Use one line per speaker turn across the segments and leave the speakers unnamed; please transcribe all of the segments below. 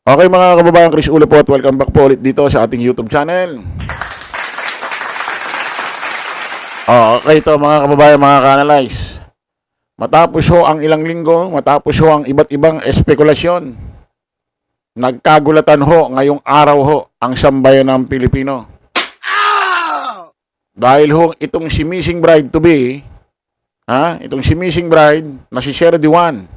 Okay mga kababayan, Chris Ulo po at welcome back po ulit dito sa ating YouTube channel. Okay ito mga kababayan, mga ka-analyze. Matapos ho ang ilang linggo, matapos ho ang iba't ibang espekulasyon, nagkagulatan ho ngayong araw ho ang sambayan ng Pilipino. Dahil ho itong si missing bride to be, itong si missing bride na si Sierra Dewan,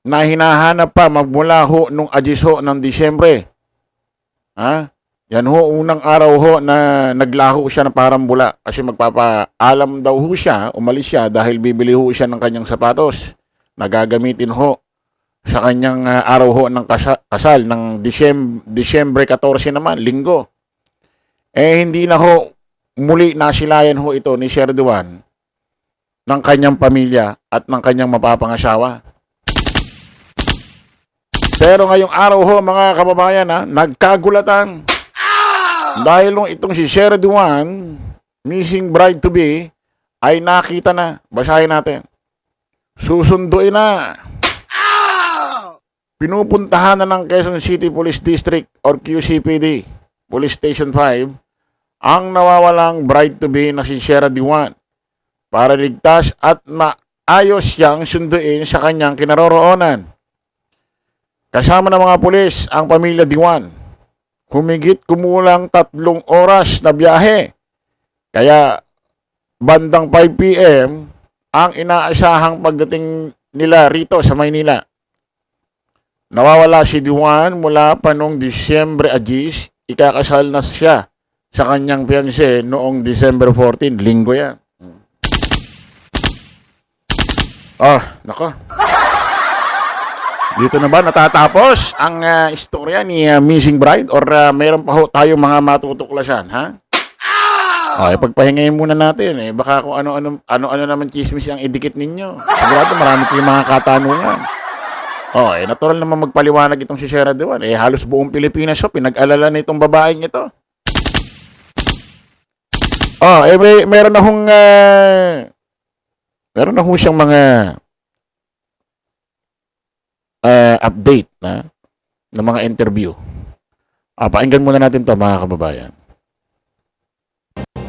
na hinahanap pa magmula ho nung Agis ho ng Disyembre. Yan ho, unang araw ho na naglaho siya na parang bula. Kasi magpapaalam daw ho siya, umalis siya dahil bibili ho siya ng kanyang sapatos na gagamitin ho sa kanyang araw ho ng kasal ng Disyembre 14 naman, linggo. Hindi na ho muli nasilayan ho ito ni Sierra Dewan ng kanyang pamilya at ng kanyang mapapangasawa. Pero ngayong araw ho mga kababayan nagkagulatan. Dahil nung itong si Sierra Dewan, missing bride to be, ay nakita na. Basahin natin. Susunduin na. Pinupuntahan na ng Quezon City Police District or QCPD, Police Station 5, ang nawawalang bride to be na si Sierra Dewan para ligtas at maayos siyang sunduin sa kanyang kinaroroonan. Kasama ng mga pulis ang pamilya Dewan. Humigit kumulang 3 oras na biyahe. Kaya bandang 5 p.m. ang inaasahang pagdating nila rito sa Maynila. Nawawala si Dewan mula pa noong Disyembre Agis. Ikakasal na siya sa kanyang fiancé noong December 14. Linggo yan. Nako. Dito na ba natatapos ang istorya ni missing bride or mayroon pa ho tayong mga matutuklasan, pagpahingayin muna natin baka kung ano naman chismis ang idikit ninyo. Sigurado marami kayong mga katanungan. Natural naman magpaliwanag itong si Sierra Dewan. Halos buong Pilipinas pinag-alala na itong babaeng ito. Meron na hong siyang mga update ng mga interview. Pakinggan muna natin to mga kababayan.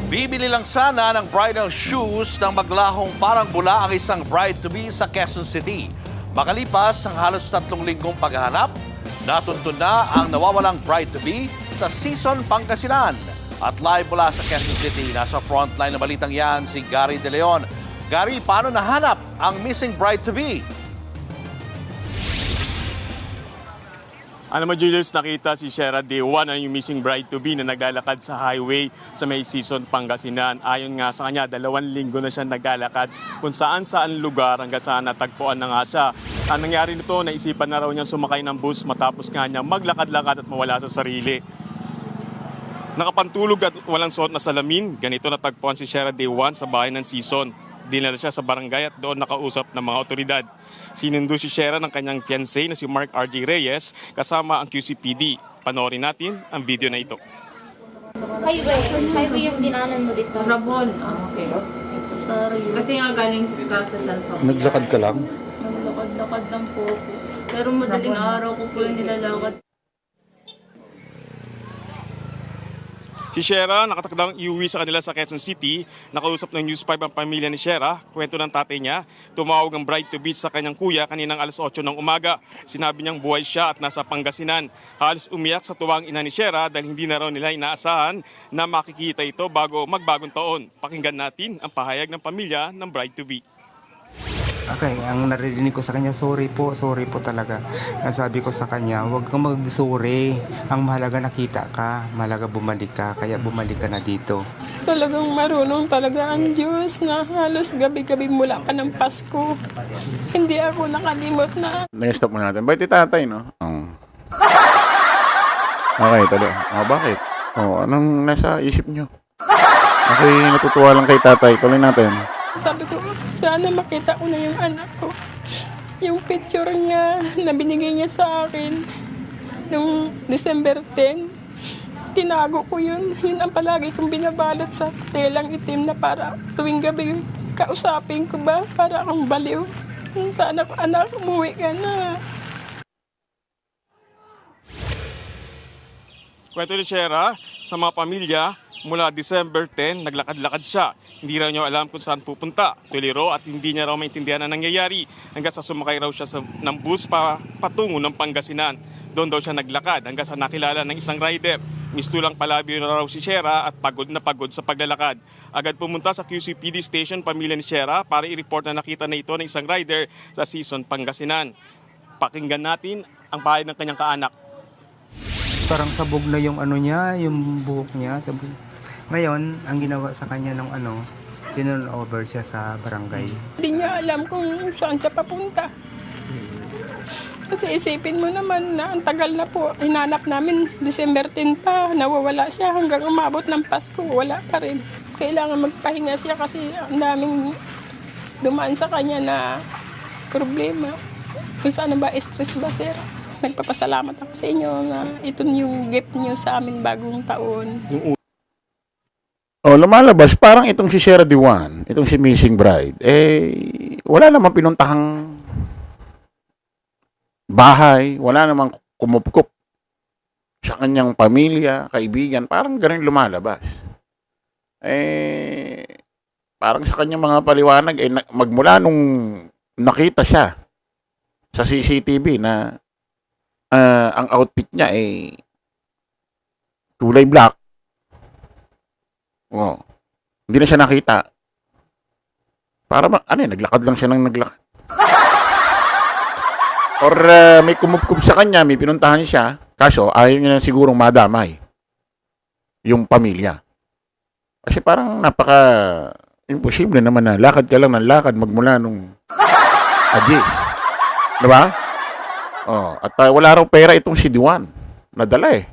Bibili lang sana ng bridal shoes ng maglahong parang bula ang isang bride-to-be sa Quezon City. Makalipas ang halos 3 linggong paghahanap, natuntun na ang nawawalang bride-to-be sa Sison, Pangasinan. At live mula sa Quezon City, nasa frontline na balitang yan si Gary De Leon. Gary, paano nahanap ang missing bride-to-be?
Ano mo, Julius, nakita si Sierra Dewan, yung missing bride-to-be na naglalakad sa highway sa may Sison, Pangasinan. Ayon nga sa kanya, 2 linggo na siya naglalakad kung saan-saan lugar hanggang saan natagpuan na nga siya. Ang nangyari nito, naisipan na raw niya sumakay ng bus matapos nga niya maglakad-lakad at mawala sa sarili. Nakapantulog at walang suot na salamin, ganito natagpuan si Sierra Dewan sa bahay ng Sison. Dinala siya sa barangay at doon nakausap ng mga otoridad. Sinundo si Sierra ng kanyang fiancé na si Mark R.J. Reyes kasama ang QCPD. Panoorin natin ang video na ito.
Highway yung dinanan mo dito.
Rabon. Okay.
Sorry.
Kasi nga galing ka sa cellphone.
Naglakad ka lang?
Naglakad-lakad lang po ako. Pero madaling araw ko po yung nilalakad.
Si Sierra nakatakdang iuwi sa kanila sa Quezon City. Nakausap ng News 5 ang pamilya ni Sierra. Kwento ng tatay niya, tumawag ang bride-to-be sa kanyang kuya kaninang alas 8 ng umaga. Sinabi niyang buhay siya at nasa Pangasinan. Halos umiyak sa tuwang ina ni Sierra dahil hindi na raw nila inaasahan na makikita ito bago magbagong taon. Pakinggan natin ang pahayag ng pamilya ng bride-to-be.
Okay, ang naririnig ko sa kanya, sorry po talaga. Nasabi ko sa kanya, huwag kang mag-sorry. Ang mahalaga nakita ka, mahalaga bumalik ka, kaya bumalik ka na dito.
Talagang marunong talaga ang Diyos na halos gabi-gabi mula pa ng Pasko. Hindi ako nakalimot na.
Nag-stop muna natin. Bakit tatay, no? Okay, talo. Bakit? Anong nasa isip nyo? Kasi natutuwa lang kay tatay. Tuloy natin.
Sabi ko, sana makita ko na yung anak ko. Yung picture niya na binigay niya sa akin noong December 10, tinago ko yun. Yun ang palagi kong binabalot sa telang itim na para tuwing gabi kausapin ko ba para akong baliw. Sana anak, umuwi ka na.
Kwento ni Shera, sa mga pamilya, mula December 10, naglakad-lakad siya. Hindi raw niya alam kung saan pupunta. Tuliro at hindi niya raw maintindihan ang nangyayari hanggang sa sumakay raw siya ng bus patungo ng Pangasinan. Doon daw siya naglakad hanggang sa nakilala ng isang rider. Mistulang palabyo na raw si Shera at pagod na pagod sa paglalakad. Agad pumunta sa QCPD station pamilya ni Shera para i-report na nakita na ito ng isang rider sa Season Pangasinan. Pakinggan natin ang bahay ng kanyang kaanak.
Parang sabog na yung ano niya, yung buhok niya. Sabog. Ngayon, ang ginawa sa kanya ng tinurn over siya sa barangay.
Hindi niya alam kung saan siya papunta. Kasi isipin mo naman na ang tagal na po. Hinanap namin December 10 pa. Nawawala siya hanggang umabot ng Pasko. Wala pa rin. Kailangan magpahinga siya kasi ang daming dumaan sa kanya na problema. Kung saan ba, stress ba, sir? Nagpapasalamat ako sa inyo na ito yung gift niyo sa amin bagong taon.
Oh, lumalabas parang itong si Shera Diwan, itong si Missing Bride, wala namang pinuntahang bahay, wala namang kumupkup sa kanyang pamilya, kaibigan, parang ganun lumalabas. Parang sa kanyang mga paliwanag, magmula nung nakita siya sa CCTV na ang outfit niya ay kulay black. Oh. Hindi na siya nakita. Para naglakad lang siya ng naglakad. Or may kumupkup sa kanya, may pinuntahan siya, kaso ayaw niya na sigurong madamay yung pamilya. Kasi parang imposible naman na lakad ka lang ng lakad magmula nung Agis. Diba? Oh, at wala raw pera itong si Diwan. Nadala eh.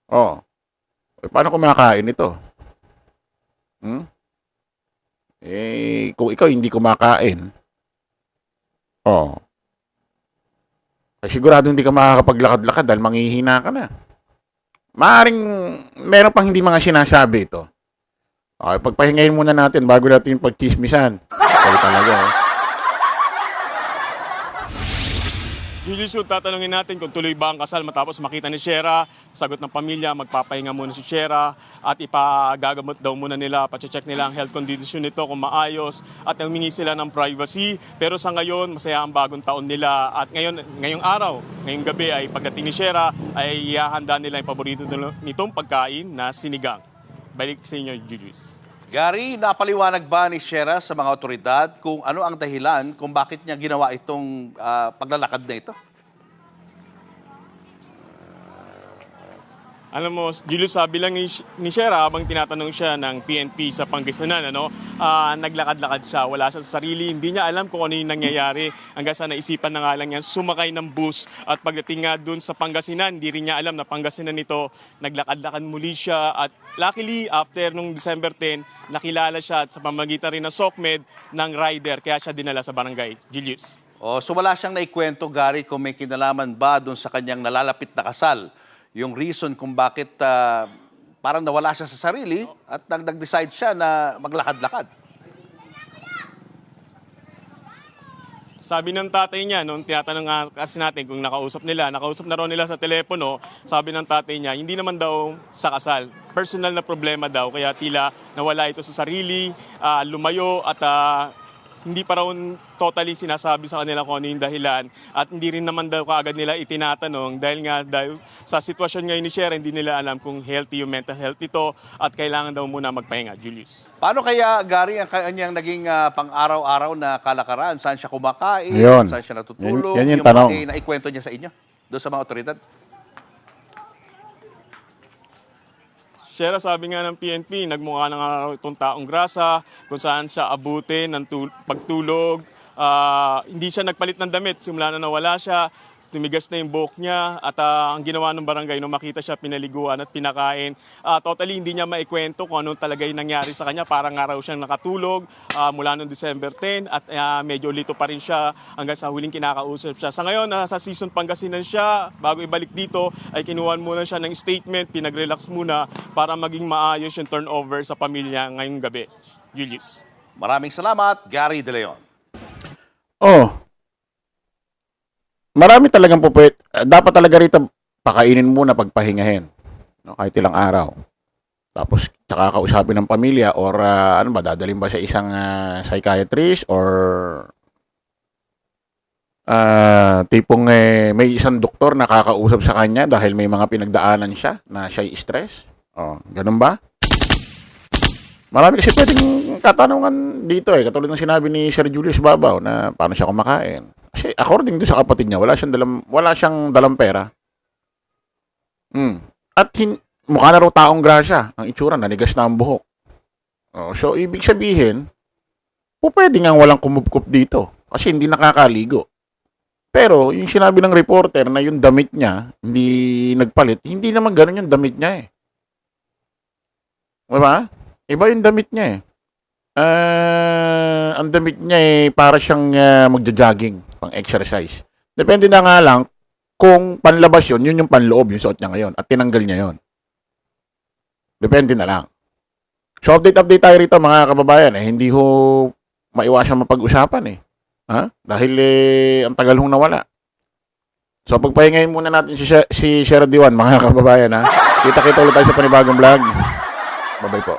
Oh. Paano kumakain ito? Kung ikaw hindi kumakain, sigurado hindi ka makakapaglakad-lakad dahil manghihina ka na. Maaring meron pang hindi mga sinasabi ito. Okay, pagpahingayin muna natin bago natin yung pagchismisan. Kaya talaga,
Julius, tatanungin natin kung tuloy ba ang kasal matapos makita ni Shera. Sagot ng pamilya, magpapahinga muna si Shera at ipagagamot daw muna nila, pacheck nila ang health condition nito kung maayos at humingi sila ng privacy. Pero sa ngayon, masaya ang bagong taon nila at ngayong araw, ngayong gabi ay pagdating ni Shera ay ihahanda nila yung paborito nitong pagkain na sinigang. Balik sa inyo, Julius.
Gary, napaliwanag ba ni Shera sa mga otoridad kung ano ang dahilan kung bakit niya ginawa itong paglalakad na ito?
Alam mo, Julius, sabi lang ni Shera habang tinatanong siya ng PNP sa Pangasinan, naglakad-lakad siya, wala siya sa sarili, hindi niya alam kung ano yung nangyayari hanggang sa naisipan na nga lang niya sumakay ng bus at pagdating nga dun sa Pangasinan, hindi rin niya alam na Pangasinan ito, naglakad-lakad muli siya at luckily after nung December 10, nakilala siya at sa pamamagitan rin ng SOCMED ng rider kaya siya dinala sa barangay. Julius.
So wala siyang naikwento, Gary, kung may kinalaman ba dun sa kanyang nalalapit na kasal? Yung reason kung bakit parang nawala siya sa sarili at nag-decide siya na maglakad-lakad.
Sabi ng tatay niya, nung tinatanong kasi natin kung nakausap na raw nila sa telepono, sabi ng tatay niya, hindi naman daw sa kasal. Personal na problema daw, kaya tila nawala ito sa sarili, lumayo at hindi pa raw totally sinasabi sa kanila kung ano yung dahilan at hindi rin naman daw kaagad nila itinatanong dahil sa sitwasyon ngayon ni Shera, hindi nila alam kung healthy yung mental health nito at kailangan daw muna magpahinga. Julius.
Paano kaya, Gary, ang kanyang naging pang-araw-araw na kalakaran? Saan siya kumakain?
Yun.
Saan siya natutulog?
Yan yung tanong.
Mga naikwento niya sa inyo doon sa mga otoridad?
Shera, sabi nga ng PNP, nagmukha na nga itong taong grasa, kung saan siya abutin ng pagtulog. Hindi siya nagpalit ng damit, simula na nawala siya, tumigas na yung buhok niya at ang ginawa ng barangay nung makita siya pinaliguan at pinakain. Totally hindi niya maikwento kung ano talaga yung nangyari sa kanya. Parang nga raw siyang nakatulog mula noong December 10 at medyo lito pa rin siya hanggang sa huling kinakausap siya. Sa ngayon, sa Season Pangasinan siya. Bago ibalik dito ay kinuha muna siya ng statement, pinag-relax muna para maging maayos yung turnover sa pamilya ngayong gabi. Julius.
Maraming salamat, Gary De Leon.
Marami talagang dapat talaga rito pakainin muna, pagpahingahin. No, kahit ilang araw. Tapos, tsaka kausapin ng pamilya or ano ba, dadalhin ba sa isang psychiatrist or tipong may isang doktor na kakausap sa kanya dahil may mga pinagdaanan siya na siya'y stress. Oh, ganun ba? Marami kasi pwedeng katanungan dito katulad ng sinabi ni Sir Julius Babaw na paano siya kumakain. Kasi according to sa kapatid niya, wala siyang dalang pera. At mukha na raw taong grasya. Ang itsura, nanigas na ang buhok. Oh, so, ibig sabihin, pwede nga walang kumupkup dito kasi hindi nakakaligo. Pero, yung sinabi ng reporter na yung damit niya, hindi nagpalit, hindi naman ganun yung damit niya Diba? Iba yung damit niya ang damit niya para siyang magja-jogging, pang-exercise. Depende na nga lang kung panlabas yun yung panloob, yung suot niya ngayon, at tinanggal niya yun. Depende na lang. So, update tayo rito mga kababayan. Hindi ho maiwasan mapag-usapan Dahil ang tagal hong nawala. So, pagpahingayin muna natin si Sherry Diwan, mga kababayan Kita-kita ulit tayo sa panibagong vlog. Bye-bye po.